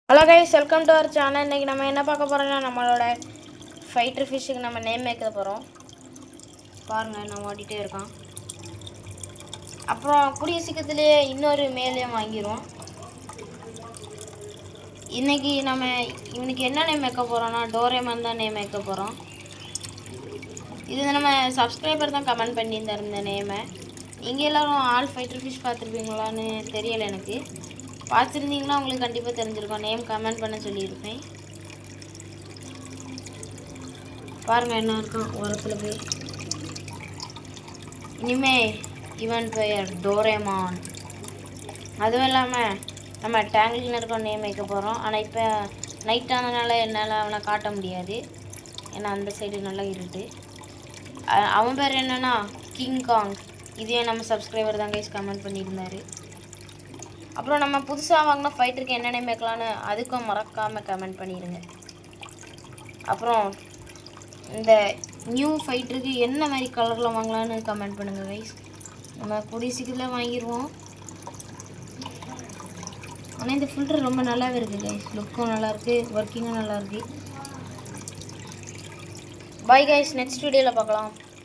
Hello guys, welcome to our channel. இன்றைக்கி நம்ம என்ன பார்க்க போகிறோம்னா நம்மளோட ஃபைட்டர் ஃபிஷ்ஷுக்கு நம்ம நேம் வைக்க போகிறோம். பாருங்கள், நம்ம ஓடிட்டே இருக்கான். அப்புறம் கூடிய சீக்கிரத்துலேயே இன்னொரு மேலையும் வாங்கிடுவோம். இன்றைக்கி நம்ம இவனுக்கு என்ன நேம் வைக்க போகிறோன்னா டோரேமான் தான் நேம் வைக்க போகிறோம். இது நம்ம சப்ஸ்கிரைபர் தான் கமெண்ட் பண்ணியிருந்தார் இந்த நேமை. நீங்கள் எல்லோரும் ஆல் ஃபைட்டர் ஃபிஷ் பார்த்துருப்பீங்களான்னு தெரியலை எனக்கு. பார்த்துருந்தீங்கன்னா உங்களுக்கு கண்டிப்பாக தெரிஞ்சிருக்கும். நேம் கமெண்ட் பண்ண சொல்லியிருப்பேன். பாருங்கள் என்ன இருக்கும் ஓரத்தில் போய். இனிமே இவன் பெயர் டோரேமான். அதுவும் இல்லாமல் நம்ம டேங்கில் இருக்க நேம் வைக்க போகிறோம். ஆனால் இப்போ நைட் ஆனதுனால என்னால் அவனை காட்ட முடியாது. ஏன்னா அந்த சைடு நல்லா இருட்டு. அவன் பேர் என்னென்னா கிங்காங். இதே நம்ம சப்ஸ்கிரைபர் தான் கைஸ் கமெண்ட் பண்ணியிருந்தார். அப்புறம் நம்ம புதுசாக வாங்கின ஃபைட்டருக்கு என்ன நேம் வைக்கலான்னு அதுக்கும் மறக்காமல் கமெண்ட் பண்ணிடுங்க. அப்புறம் இந்த நியூ ஃபைட்டருக்கு என்ன மாதிரி கலரில் வாங்கலான்னு கமெண்ட் பண்ணுங்கள் கைஸ். நம்ம கூடிய சீக்கிரத்தில் வாங்கிடுவோம். ஆனால் இந்த ஃபில்டர் ரொம்ப நல்லாவே இருக்குது கைஸ். லுக்கும் நல்லாயிருக்கு, ஒர்க்கிங்கும் நல்லாயிருக்கு. பாய் கைஸ், நெக்ஸ்ட் வீடியோவில் பார்க்கலாம்.